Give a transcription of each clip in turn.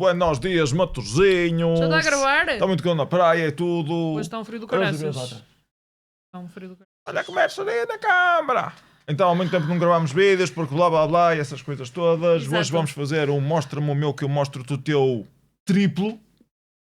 Buenos dias, Matosinhos. Já está a gravar? Está muito calor na praia e tudo. Hoje está um frio do caraças. Está um frio do caraças. Olha a conversa ali na câmara. Então há muito tempo não gravámos vídeos porque blá blá blá e essas coisas todas. Exato. Hoje vamos fazer um mostra-me o meu que eu mostro-te o teu triplo.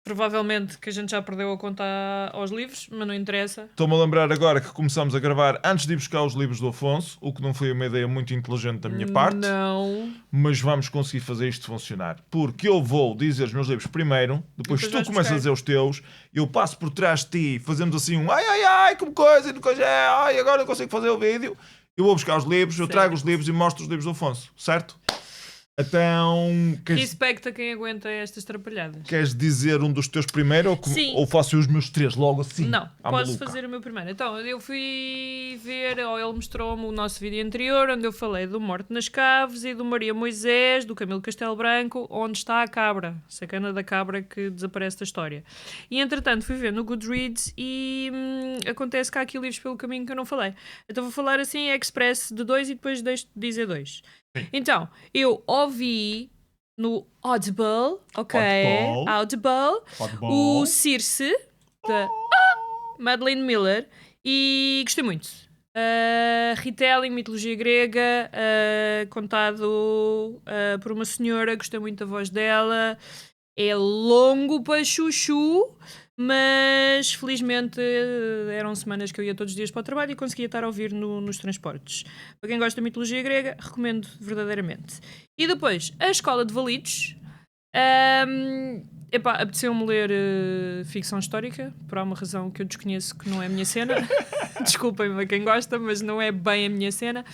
Provavelmente que a gente já perdeu a conta aos livros, mas não interessa. Estou-me a lembrar agora que começamos a gravar antes de ir buscar os livros do Afonso, o que não foi uma ideia muito inteligente da minha parte. Não. Mas vamos conseguir fazer isto funcionar. Porque eu vou dizer os meus livros primeiro, depois tu começas a dizer os teus, eu passo por trás de ti, fazemos assim um ai, como coisa, ai, agora eu consigo fazer o vídeo. Eu vou buscar os livros, eu trago os livros e mostro os livros do Afonso, certo? Então, Respeita quem aguenta estas trapalhadas. queres dizer um dos teus primeiro ou faço os meus três logo assim? Não, posso fazer o meu primeiro. Então, eu fui ver, ou ele mostrou-me o nosso vídeo anterior, onde eu falei do Morte nas Caves e do Maria Moisés, do Camilo Castelo Branco, onde está a cabra, sacana da cabra que desaparece da história. E entretanto fui ver no Goodreads e acontece que há aqui livros pelo caminho que eu não falei. Então vou falar assim, express de 2 e depois deixo de dizer 2. Então, eu ouvi no Audible, o Circe, da Madeleine Miller, e gostei muito. Retelling, mitologia grega, contado por uma senhora, gostei muito da voz dela. É longo para chuchu, mas felizmente eram semanas que eu ia todos os dias para o trabalho e conseguia estar a ouvir nos transportes. Para quem gosta da mitologia grega, recomendo verdadeiramente. E depois, a Escola de Validos. Apeteceu-me ler ficção histórica, por uma razão que eu desconheço, que não é a minha cena. Desculpem-me a quem gosta, mas não é bem a minha cena.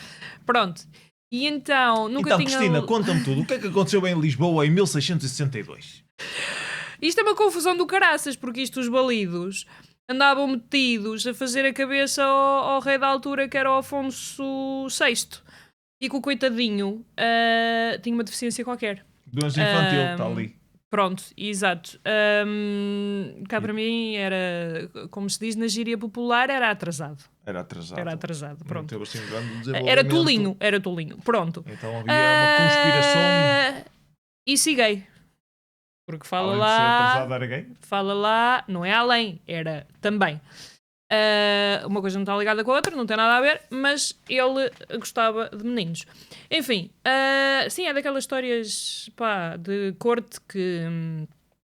Pronto. E então, nunca tinha... Cristina, conta-me tudo. O que é que aconteceu em Lisboa em 1662? Isto é uma confusão do caraças, porque os balidos andavam metidos a fazer a cabeça ao rei da altura, que era o Afonso VI. E que o coitadinho tinha uma deficiência qualquer. Doença infantil, está ali. Pronto, exato. Cá para mim era, como se diz na gíria popular, era atrasado. Era atrasado, pronto. Não teve assim um grande desenvolvimento. Era tolinho, pronto. Então havia uma conspiração. E gay. Porque fala além lá... de ser atrasado, era gay? Fala lá, não é além, era também. Uma coisa não está ligada com a outra, não tem nada a ver, mas ele gostava de meninos. Enfim, sim, é daquelas histórias de corte que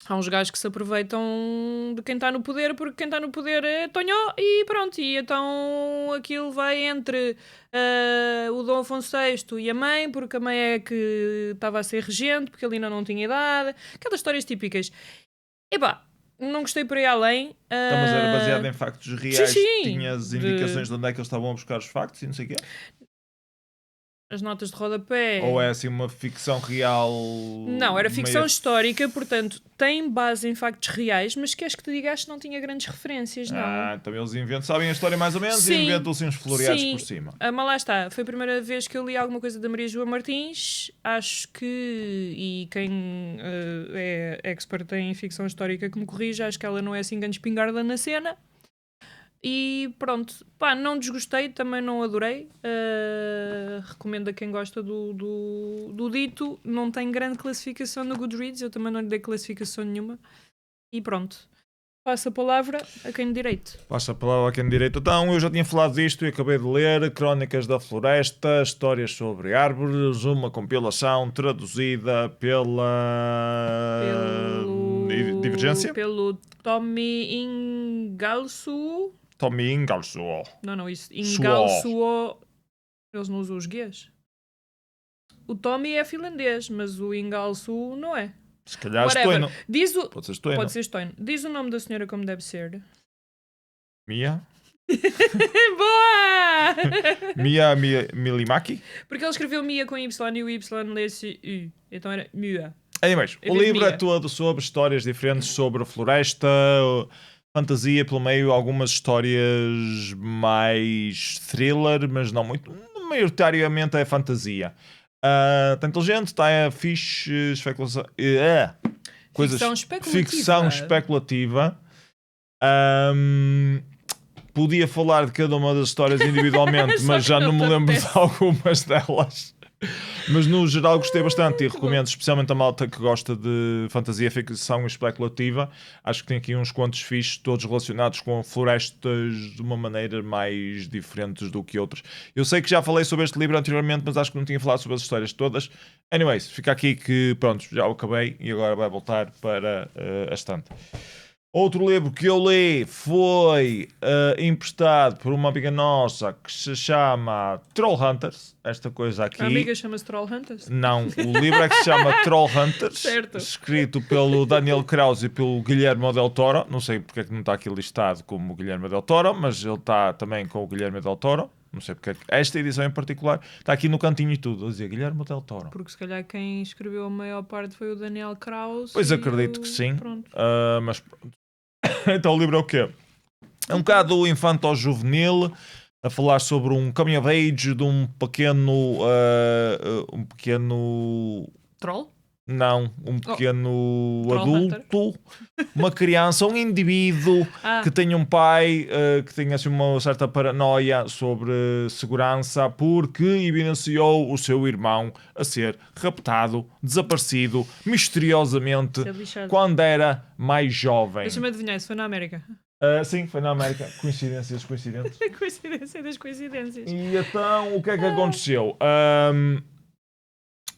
há uns gajos que se aproveitam de quem está no poder, porque quem está no poder é Tonhó e pronto. E então aquilo vai entre o Dom Afonso VI e a mãe, porque a mãe é que estava a ser regente, porque ele ainda não tinha idade. Aquelas histórias típicas. Não gostei por aí além. Então, mas era baseado em factos reais? Sim. Tinhas indicações de onde é que eles estavam a buscar os factos e não sei o quê? As notas de rodapé. Ou é assim uma ficção real? Não, era ficção histórica, portanto tem base em factos reais, mas queres que te diga, acho que não tinha grandes referências, não. Então eles inventam, sabem a história mais ou menos e inventam assim uns floreados por cima. Mas lá está, foi a primeira vez que eu li alguma coisa da Maria João Martins, acho que, e quem é expert em ficção histórica que me corrija, acho que ela não é assim grande espingarda na cena. E pronto, não desgostei, também não adorei. Recomendo a quem gosta do dito. Não tem grande classificação no Goodreads, eu também não lhe dei classificação nenhuma. E pronto, passo a palavra a quem de direito. Passa a palavra a quem de direito. Então, eu já tinha falado disto e acabei de ler Crónicas da Floresta, Histórias sobre Árvores, uma compilação traduzida pelo Divergência? Pelo Tommy Ingalsuo. Tommy Ingalsuo. Não, isso. Ingalsuo. Eles não usam os guias? O Tommy é finlandês, mas o Ingalsuo não é. Se calhar estoino. Pode ser estoino. Pode ser estoino. Diz o nome da senhora como deve ser. Mia? Boa! Mia Milimaki? Porque ele escreveu Mia com Y e o Y lê-se U. Então era Mia. Anyways, o livro é todo sobre histórias diferentes sobre a floresta, fantasia pelo meio, algumas histórias mais thriller, mas não muito. Maioritariamente é fantasia. Está inteligente, está fixe, especulação. Ficção especulativa. Podia falar de cada uma das histórias individualmente, mas já não me lembro de algumas delas. Mas no geral gostei bastante e recomendo especialmente a malta que gosta de fantasia, ficção especulativa. Acho que tem aqui uns contos fixes, todos relacionados com florestas de uma maneira mais diferentes do que outras. Eu sei que já falei sobre este livro anteriormente, mas acho que não tinha falado sobre as histórias todas. Anyways, fica aqui que pronto, já o acabei e agora vai voltar para a estante. Outro livro que eu li foi emprestado por uma amiga nossa que se chama Trollhunters. Esta coisa aqui. A amiga chama-se Trollhunters? Não, o livro é que se chama Trollhunters, Certo. escrito pelo Daniel Krause e pelo Guilherme Del Toro. Não sei porque é que não está aqui listado como o Guilherme Del Toro, mas ele está também com o Guilherme Del Toro. Não sei porque é que esta edição em particular está aqui no cantinho e tudo, a dizer Guilherme Del Toro. Porque se calhar quem escreveu a maior parte foi o Daniel Krause. Pois acredito que sim. Pronto. Mas então o livro é o quê? É um bocado infanto-juvenil, a falar sobre um coming of age de um pequeno Troll? não, um pequeno Trollhunter. adulto, uma criança, um indivíduo que tem um pai que tem assim uma certa paranoia sobre segurança porque evidenciou o seu irmão a ser raptado, desaparecido, misteriosamente, quando era mais jovem. Deixa-me adivinhar, isso foi na América. Sim, foi na América. Coincidências. Coincidência das coincidências. E então, o que é que aconteceu?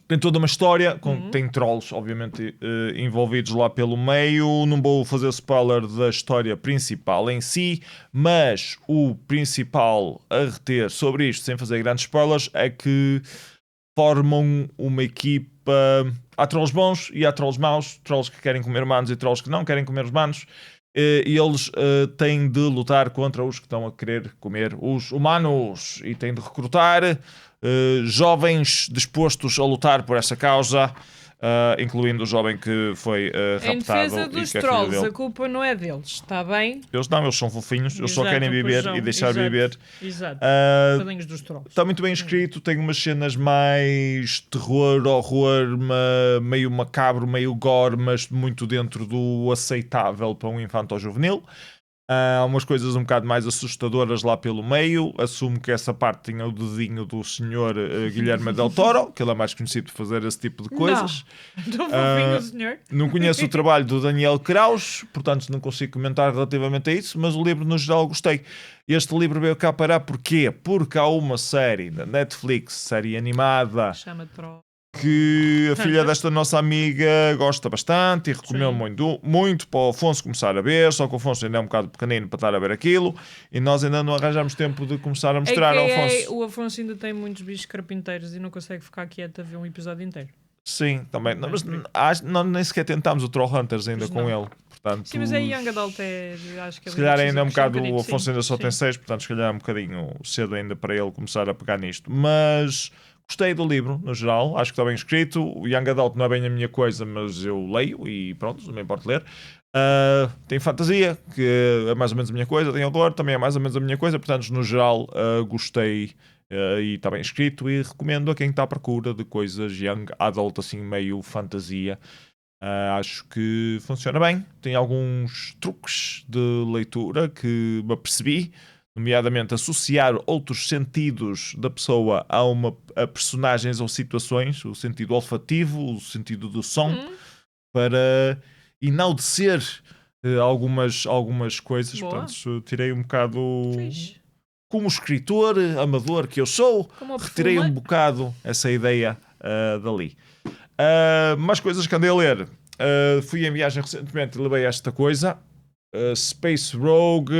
Tem toda uma história, tem trolls, obviamente, envolvidos lá pelo meio. Não vou fazer spoiler da história principal em si, mas o principal a reter sobre isto, sem fazer grandes spoilers, é que formam uma equipa. Há trolls bons e há trolls maus, trolls que querem comer humanos e trolls que não querem comer humanos. E eles têm de lutar contra os que estão a querer comer os humanos e têm de recrutar jovens dispostos a lutar por essa causa, incluindo o jovem que foi raptado. Em defesa dos trolls, a culpa não é deles, está bem? Eles são fofinhos, eles só querem viver e deixar viver. Exato, tadinhos dos trolls. Está muito bem escrito, tem umas cenas mais terror, horror, meio macabro, meio gore, mas muito dentro do aceitável para um infanto-juvenil. Há umas coisas um bocado mais assustadoras lá pelo meio. Assumo que essa parte tinha o dedinho do senhor Guilherme Del Toro, que ele é mais conhecido por fazer esse tipo de coisas. Não, senhor. Não conheço o trabalho do Daniel Krause, portanto não consigo comentar relativamente a isso, mas o livro no geral gostei. Este livro veio cá parar porquê? Porque há uma série na Netflix, série animada, chama Troll, que a filha desta nossa amiga gosta bastante e recomendo muito para o Afonso começar a ver, só que o Afonso ainda é um bocado pequenino para estar a ver aquilo e nós ainda não arranjamos tempo de começar a mostrar ao Afonso. O Afonso ainda tem muitos bichos carpinteiros e não consegue ficar quieto a ver um episódio inteiro. Sim, também. Não, mas nós nem sequer tentámos o Trollhunters ainda com ele. Portanto, sim, mas é Young Adult, acho que se calhar ainda é um bocado, o Afonso ainda só tem 6, portanto se calhar é um bocadinho cedo ainda para ele começar a pegar nisto. Mas gostei do livro, no geral, acho que está bem escrito. O Young Adult não é bem a minha coisa, mas eu leio e pronto, não me importa ler. Tem fantasia, que é mais ou menos a minha coisa, tem horror, também é mais ou menos a minha coisa, portanto no geral gostei e está bem escrito e recomendo a quem está à procura de coisas Young Adult, assim meio fantasia. Acho que funciona bem. Tem alguns truques de leitura que me apercebi, nomeadamente associar outros sentidos da pessoa a personagens ou situações, o sentido olfativo, o sentido do som, para enaltecer algumas coisas. Boa. Portanto, tirei um bocado, como escritor amador que eu sou, retirei um bocado essa ideia dali. Mais coisas que andei a ler. Fui em viagem recentemente e levei esta coisa. Space Rogue,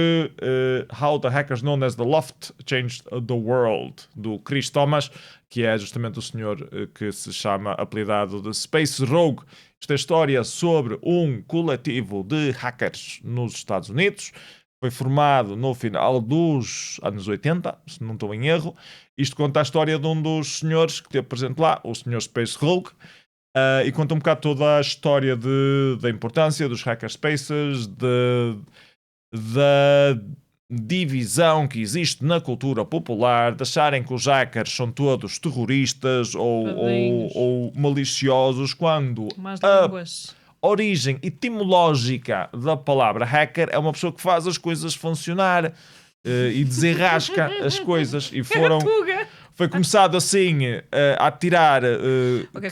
How the Hackers Known as the Loft Changed the World, do Chris Thomas, que é justamente o senhor que se chama apelidado de Space Rogue. Esta é a história sobre um coletivo de hackers nos Estados Unidos. Foi formado no final dos anos 80, se não estou em erro. Isto conta a história de um dos senhores que esteve presente lá, o senhor Space Rogue, e conta um bocado toda a história da importância dos hackerspaces, da divisão que existe na cultura popular, de acharem que os hackers são todos terroristas ou maliciosos, quando a origem etimológica da palavra hacker é uma pessoa que faz as coisas funcionar e desenrasca as coisas, e Foi começado assim a tirar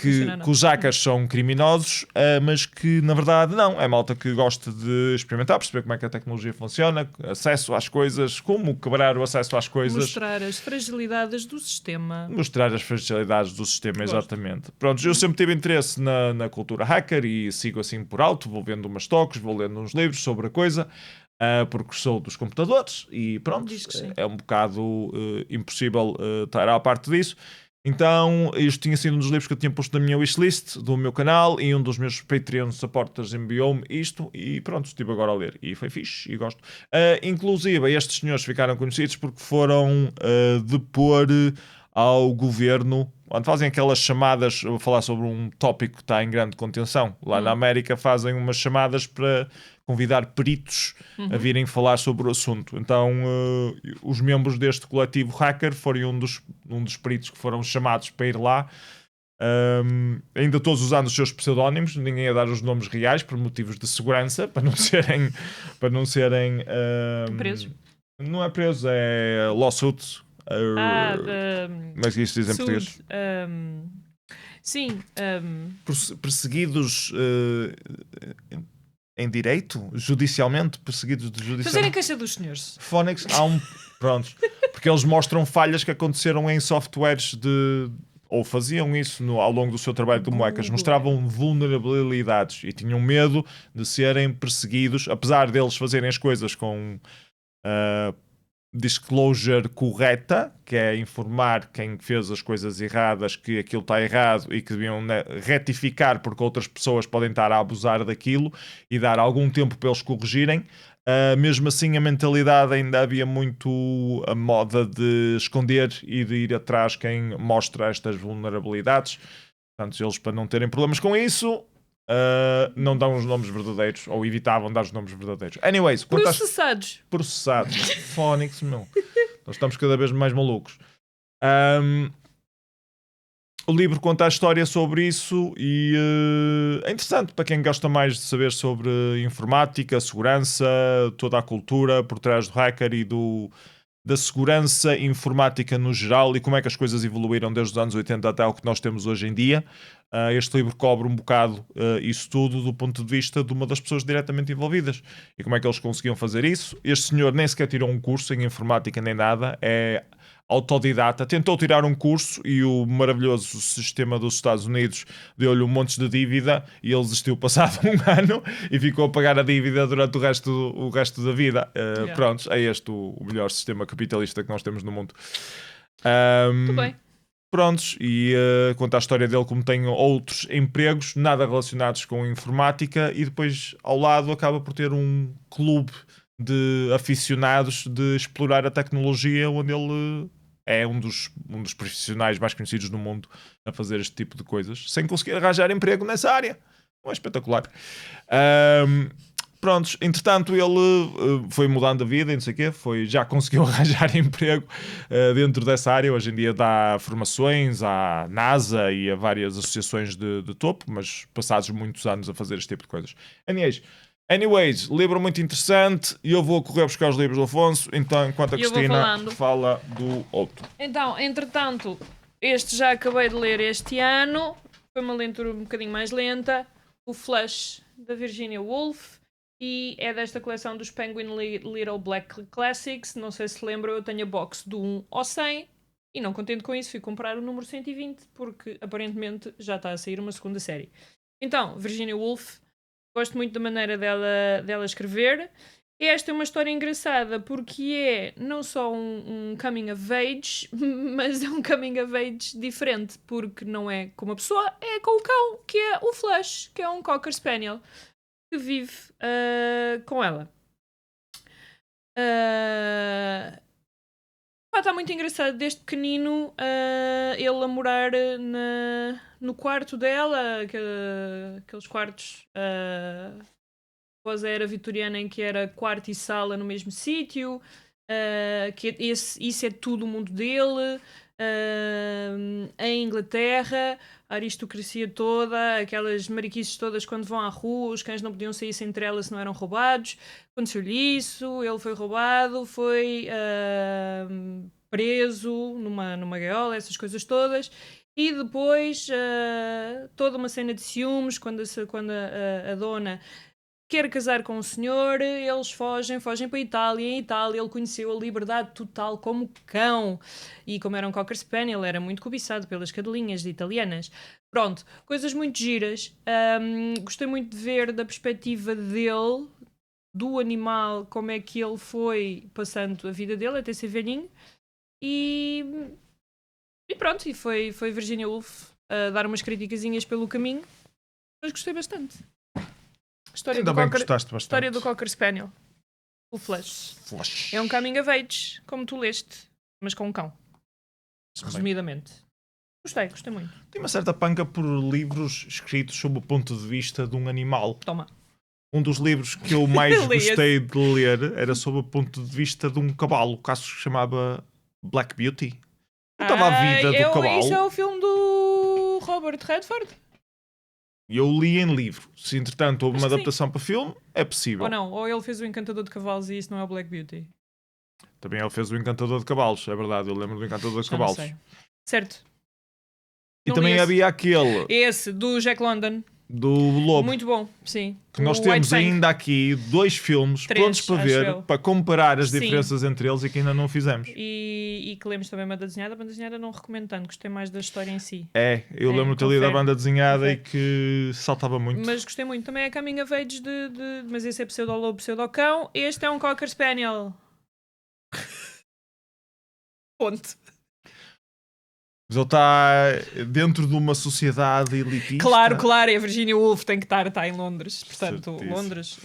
que os hackers são criminosos, mas que na verdade não. É malta que gosta de experimentar, perceber como é que a tecnologia funciona, acesso às coisas, como quebrar o acesso às coisas. Mostrar as fragilidades do sistema. Mostrar as fragilidades do sistema, exatamente. Pronto, eu sempre tive interesse na cultura hacker e sigo assim por alto, vou vendo umas toques, vou lendo uns livros sobre a coisa. Porque sou dos computadores e pronto, é um bocado impossível estar à parte disso. Então, isto tinha sido um dos livros que eu tinha posto na minha wishlist do meu canal e um dos meus Patreon supporters enviou-me isto e pronto, estive agora a ler e foi fixe e gosto. Inclusive, estes senhores ficaram conhecidos porque foram depor ao governo, onde fazem aquelas chamadas, eu vou falar sobre um tópico que está em grande contenção. Lá na América fazem umas chamadas para convidar peritos a virem falar sobre o assunto. Então, os membros deste coletivo hacker foram um dos peritos que foram chamados para ir lá. Ainda todos usando os seus pseudónimos, ninguém a dar os nomes reais por motivos de segurança, para não serem presos. Não é preso, é lawsuit. Como é que isto diz em português? Sim. Perseguidos em direito? Judicialmente? Perseguidos judicialmente? Fazerem queixa dos senhores. Phoenix, prontos. Porque eles mostram falhas que aconteceram em softwares ou faziam isso ao longo do seu trabalho como hackers, mostravam vulnerabilidades e tinham medo de serem perseguidos, apesar deles fazerem as coisas com disclosure correta, que é informar quem fez as coisas erradas que aquilo está errado e que deviam retificar porque outras pessoas podem estar a abusar daquilo e dar algum tempo para eles corrigirem. Mesmo assim, a mentalidade ainda havia muito a moda de esconder e de ir atrás quem mostra estas vulnerabilidades. Portanto, eles, para não terem problemas com isso, não dão os nomes verdadeiros, ou evitavam dar os nomes verdadeiros. Anyways, processados. Phoenix, meu. Nós estamos cada vez mais malucos. O livro conta a história sobre isso e é interessante para quem gosta mais de saber sobre informática, segurança, toda a cultura por trás do hacker e da segurança informática no geral e como é que as coisas evoluíram desde os anos 80 até o que nós temos hoje em dia. Este livro cobre um bocado isso tudo do ponto de vista de uma das pessoas diretamente envolvidas e como é que eles conseguiam fazer isso. Este senhor nem sequer tirou um curso em informática nem nada, é autodidata, tentou tirar um curso e o maravilhoso sistema dos Estados Unidos deu-lhe um monte de dívida e ele desistiu passado um ano e ficou a pagar a dívida durante o resto da vida. Pronto, é este o melhor sistema capitalista que nós temos no mundo. Muito bem. Prontos, e conta a história dele como tem outros empregos, nada relacionados com informática e depois ao lado acaba por ter um clube de aficionados de explorar a tecnologia onde ele é um dos profissionais mais conhecidos do mundo a fazer este tipo de coisas sem conseguir arranjar emprego nessa área. É espetacular. Prontos, entretanto ele foi mudando a vida e não sei o quê, já conseguiu arranjar emprego dentro dessa área. Hoje em dia dá formações à NASA e a várias associações de topo, mas passados muitos anos a fazer este tipo de coisas. Anyways, livro muito interessante e eu vou correr buscar os livros do Afonso, então enquanto a Cristina fala do outro. Então, entretanto, este já acabei de ler este ano, foi uma leitura um bocadinho mais lenta, o Flush, da Virginia Woolf, e é desta coleção dos Penguin Little Black Classics. Não sei se lembram, eu tenho a box do 1 ao 100 e não contente com isso fui comprar o número 120 porque aparentemente já está a sair uma segunda série. Então, Virginia Woolf, gosto muito da maneira dela escrever. Esta é uma história engraçada porque é não só um coming of age, mas é um coming of age diferente, porque não é com uma pessoa, é com o cão, que é o Flush, que é um Cocker Spaniel, que vive com ela. Está muito engraçado, desde pequenino, ele a morar no quarto dela, aqueles quartos após a era vitoriana em que era quarto e sala no mesmo sítio, que isso é tudo o mundo dele. Em Inglaterra, a aristocracia toda, aquelas mariquices todas quando vão à rua, os cães não podiam sair sem trela se não eram roubados. Aconteceu-lhe isso, ele foi roubado, foi preso numa gaiola, essas coisas todas. E depois toda uma cena de ciúmes, quando a dona quer casar com o senhor, eles fogem para a Itália. Em Itália ele conheceu a liberdade total como cão. E como era um Cocker Spaniel, era muito cobiçado pelas cadelinhas italianas. Pronto, coisas muito giras. Gostei muito de ver da perspectiva dele, do animal, como é que ele foi passando a vida dele até ser velhinho. E pronto, e foi Virginia Woolf a dar umas criticazinhas pelo caminho, mas gostei bastante. Ainda bem que gostaste bastante. História do Cocker Spaniel. O Flush. É um coming of age, como tu leste, mas com um cão. Resumidamente. Gostei muito. Tem uma certa panca por livros escritos sob o ponto de vista de um animal. Toma. Um dos livros que eu mais gostei de ler era sob o ponto de vista de um cavalo, que acho que se chamava Black Beauty. Estava a vida do cavalo. Isso é o filme do Robert Redford? E eu li em livro. Se entretanto houve uma adaptação para filme, é possível. Ou não, ou ele fez o Encantador de Cavalos e isso não é o Black Beauty. Também ele fez o Encantador de Cavalos, é verdade. Eu lembro do Encantador de Cavalos. Certo. E também havia aquele. Esse, do Jack London. Do Lobo. Muito bom, sim. Que nós temos ainda aqui 2 filmes prontos para ver, para comparar as diferenças entre eles e que ainda não fizemos. E que lemos também a banda desenhada. A banda desenhada não recomendo tanto, gostei mais da história em si. Eu lembro de ter lido a banda desenhada e que saltava muito. Mas gostei muito. Também é Coming of Age mas esse é pseudo-lobo, pseudo-cão. Este é um Cocker Spaniel. Ponto. Mas ele está dentro de uma sociedade elitista. Claro, e a Virginia Woolf tem que estar em Londres. Portanto, Certíssimo. Londres.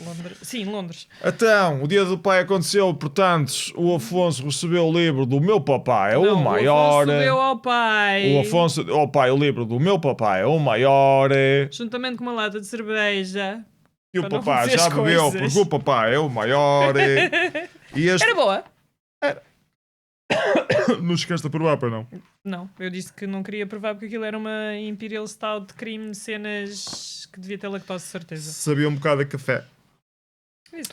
Sim, Londres. Então, o dia do pai aconteceu, portanto, o Afonso recebeu o livro do meu papai, é o maior. O Afonso deu ao pai. O Afonso deu ao pai o livro do meu papai, é o maior. Juntamente com uma lata de cerveja. E o papai já bebeu, porque o papai é o maior. E este... Era boa? Era. Não esquece de provar, para não? Não, eu disse que não queria provar porque aquilo era uma Imperial Stout de crime de cenas que devia ter lactose, de certeza. Sabia um bocado de café.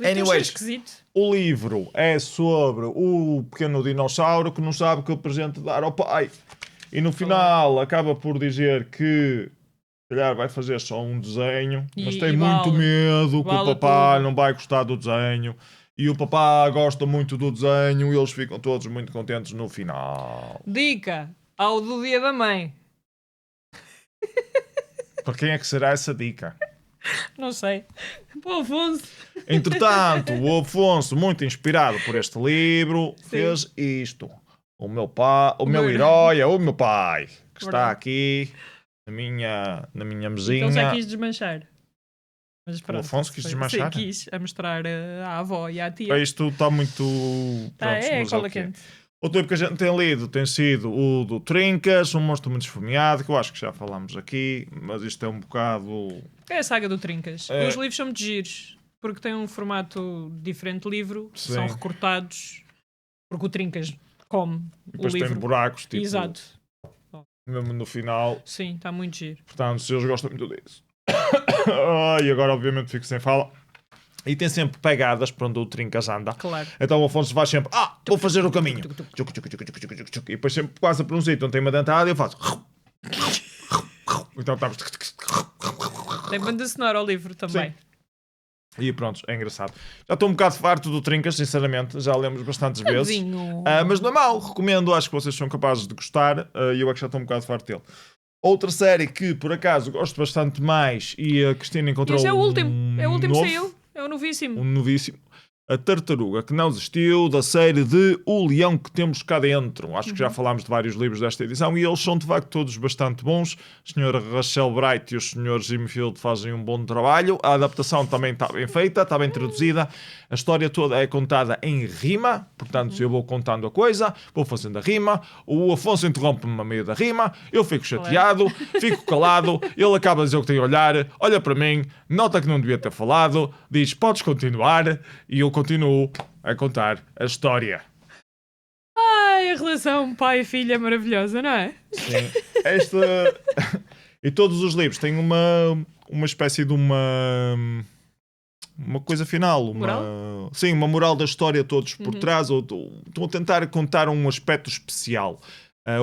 Anyways, o livro é sobre o pequeno dinossauro que não sabe que presente dar ao pai. E no final acaba por dizer que se calhar vai fazer só um desenho, mas tem muito medo que o papai não vai gostar do desenho. E o papá gosta muito do desenho e eles ficam todos muito contentes no final. Dica ao do Dia da Mãe. Para quem é que será essa dica? Não sei. Para o Afonso. Entretanto, o Afonso, muito inspirado por este livro, fez isto. O meu herói é o meu pai, que está aqui na minha mesinha. Ele já quis desmanchar. Mas pronto, o Afonso quis desmanchar? Sim, quis a mostrar à avó e à tia. Isto está muito... É cola quente. Outro livro que a gente tem lido tem sido o do Trincas, um monstro muito esfomeado, que eu acho que já falámos aqui, mas isto é um bocado... É a saga do Trincas. Os livros são muito giros, porque têm um formato diferente de livro, são recortados, porque o Trincas come e depois o livro. Tem buracos, tipo... Exato. Mesmo no final. Sim, está muito giro. Portanto, se eles gostam muito disso. E agora obviamente fico sem fala. E tem sempre pegadas para onde o Trincas anda. Claro. Então o Afonso vai sempre, vou fazer o caminho. E depois sempre quase por um sítio onde tem uma dentada e eu faço. Então estamos... Tem banda sonora ao livro também. Sim. E pronto, é engraçado. Já estou um bocado farto do Trincas, sinceramente. Já lemos bastantes vezes. Mas não é mau, recomendo. Acho que vocês são capazes de gostar. E eu é que já estou um bocado farto dele. Outra série que, por acaso, gosto bastante mais e a Cristina encontrou Esse é o último. É o último que saiu. É o novíssimo. Um novíssimo. A Tartaruga que não desistiu, da série de O Leão que Temos Cá Dentro. Acho que já falámos de vários livros desta edição e eles são de facto todos bastante bons. A senhora Rachel Bright e o senhor Jimmy Field fazem um bom trabalho. A adaptação também está bem feita, está bem traduzida. A história toda é contada em rima, portanto eu vou contando a coisa, vou fazendo a rima, o Afonso interrompe-me a meio da rima, eu fico chateado, fico calado, ele acaba de dizer o que tem a olhar, olha para mim, nota que não devia ter falado, diz podes continuar e eu continuo a contar a história. Ai, a relação pai e filha é maravilhosa, não é? Sim. E todos os livros têm uma espécie de uma uma coisa final. Moral? Sim, uma moral da história todos por trás. Estou a tentar contar um aspecto especial.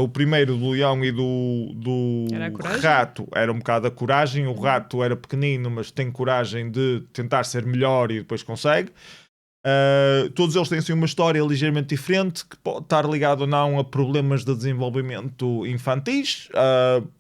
O primeiro do leão e do rato era um bocado a coragem. O rato era pequenino, mas tem coragem de tentar ser melhor e depois consegue. Todos eles têm assim, uma história ligeiramente diferente, que pode estar ligado ou não a problemas de desenvolvimento infantis.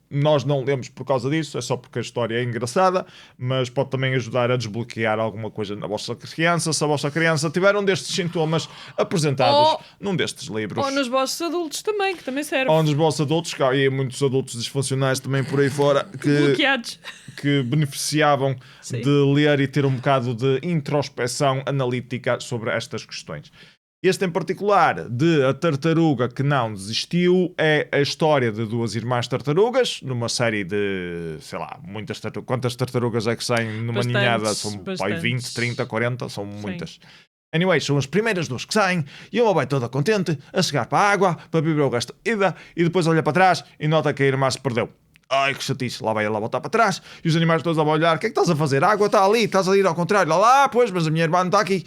Nós não lemos por causa disso, é só porque a história é engraçada, mas pode também ajudar a desbloquear alguma coisa na vossa criança, se a vossa criança tiver um destes sintomas apresentados num destes livros. Ou nos vossos adultos também, que também serve. Ou nos vossos adultos, que há aí muitos adultos disfuncionais também por aí fora Bloqueados. que beneficiavam Sim. de ler e ter um bocado de introspeção analítica sobre estas questões. Este em particular, de A Tartaruga que Não Desistiu, é a história de duas irmãs tartarugas, numa série de, sei lá, muitas tartarugas. Quantas tartarugas é que saem numa ninhada? São pai, 20, 30, 40, são muitas. Anyway, são as primeiras duas que saem e uma vai toda contente a chegar para a água, para beber o resto da vida, e depois olha para trás e nota que a irmã se perdeu. Ai, que chatice, lá vai ela voltar para trás e os animais todos a olhar, o que é que estás a fazer? A água está ali, estás a ir ao contrário, lá, pois, mas a minha irmã não está aqui.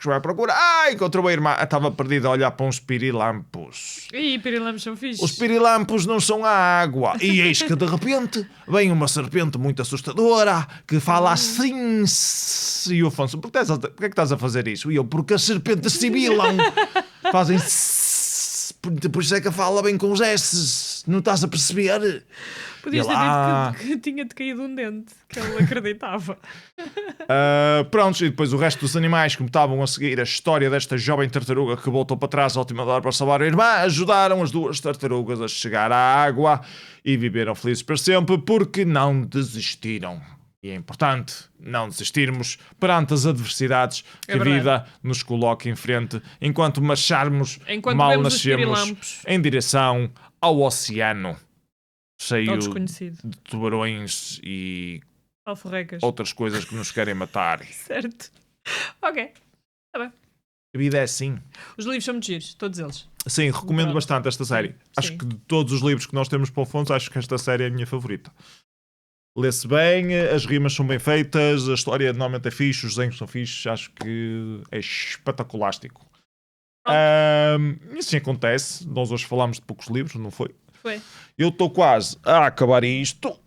Vai à procura, encontrou a irmã, estava perdida a olhar para uns pirilampos. Ih, pirilampos são fixes. Os pirilampos não são a água. E eis que de repente vem uma serpente muito assustadora que fala assim. E o Afonso, porquê é que estás a fazer isso? E eu, porque as serpentes sibilam, fazem. Por isso é que fala bem com os S. Não estás a perceber? Podias ter dito que tinha-te caído um dente, que ele acreditava. Prontos, e depois o resto dos animais que me estavam a seguir a história desta jovem tartaruga que voltou para trás à última hora para salvar a irmã, ajudaram as duas tartarugas a chegar à água e viveram felizes para sempre porque não desistiram. E é importante não desistirmos perante as adversidades que a vida nos coloca em frente, enquanto marcharmos, mal nascemos, em direção ao oceano, cheio de tubarões e alforrecas, outras coisas que nos querem matar. Certo. Ok, está bem. A vida é assim. Os livros são muito giros, todos eles. Sim, recomendo bastante esta série. Acho que de todos os livros que nós temos para o Afonso, acho que esta série é a minha favorita. Lê-se bem, as rimas são bem feitas, a história normalmente é fixe, os desenhos são fixes, acho que é espetaculástico. E assim acontece, nós hoje falámos de poucos livros, não foi? Foi. Eu estou quase a acabar isto.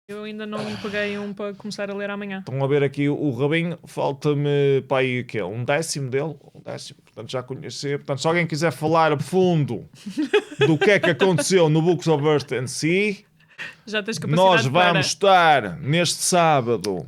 Eu ainda não peguei um para começar a ler amanhã. Estão a ver aqui o rabinho, falta-me para aí, que é um décimo dele, portanto já conhecer. Portanto, se alguém quiser falar a fundo do que é que aconteceu no Books of Earth and Sea, já tens capacidade nós vamos estar neste sábado,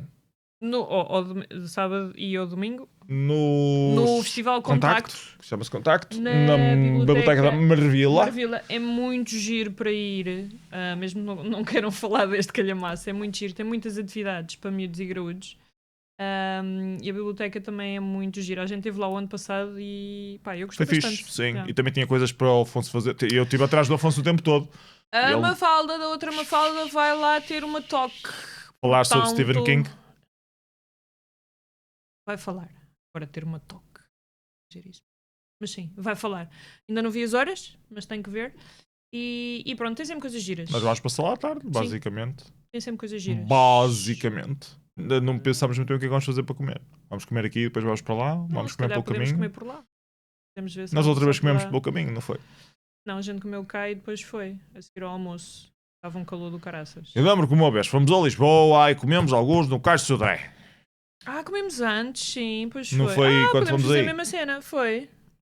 sábado e ao domingo, no Festival Contacto, que chama-se Contacto, na Biblioteca da Marvila. É muito giro para ir, mesmo não queiram falar deste calhamaço, é muito giro, tem muitas atividades para miúdos e graúdos. E a biblioteca também é muito gira. A gente esteve lá o ano passado e eu gostei bastante. Fixe, sim. E também tinha coisas para o Afonso fazer. Eu estive atrás do Afonso o tempo todo. A Mafalda, da outra Mafalda, vai lá ter uma talk. Falar sobre Stephen King. Vai falar. Agora ter uma talk. Mas sim, vai falar. Ainda não vi as horas, mas tenho que ver. E pronto, tem sempre coisas giras. Nós vamos passar lá à tarde, basicamente. Tem sempre coisas giras. Basicamente. Não pensamos muito bem o que é que vamos fazer para comer. Vamos comer aqui e depois vamos para lá. Vamos comer pelo caminho. Comer por lá. Ver se nós outra vez comemos pelo caminho, não foi? Não, a gente comeu cá e depois foi a seguir ao almoço. Estava um calor do caraças. Eu lembro que uma vez fomos a Lisboa e comemos alguns no Cais de Sodré. Comemos antes, sim, pois foi. Não foi quando fomos aí? A mesma cena, foi.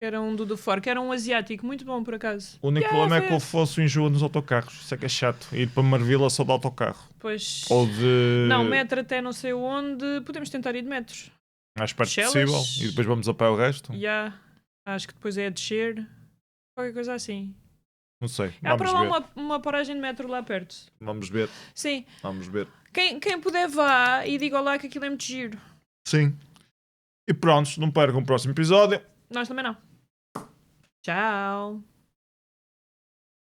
Era um do Ford, que era um asiático, muito bom por acaso. O único problema é que o Afonso enjoa nos autocarros. Isso é que é chato. Ir para Marvila só de autocarro. Pois. Ou de... Não, metro até não sei onde. Podemos tentar ir de metros. Mais perto possível. E depois vamos a pé o resto. Acho que depois é a descer. Qualquer coisa assim. Não sei. Há para lá uma paragem de metro lá perto. Vamos ver. Sim. Vamos ver. Quem puder vá e diga lá que aquilo é muito giro. Sim. E pronto, não percam o próximo episódio. Nós também não. Tchau.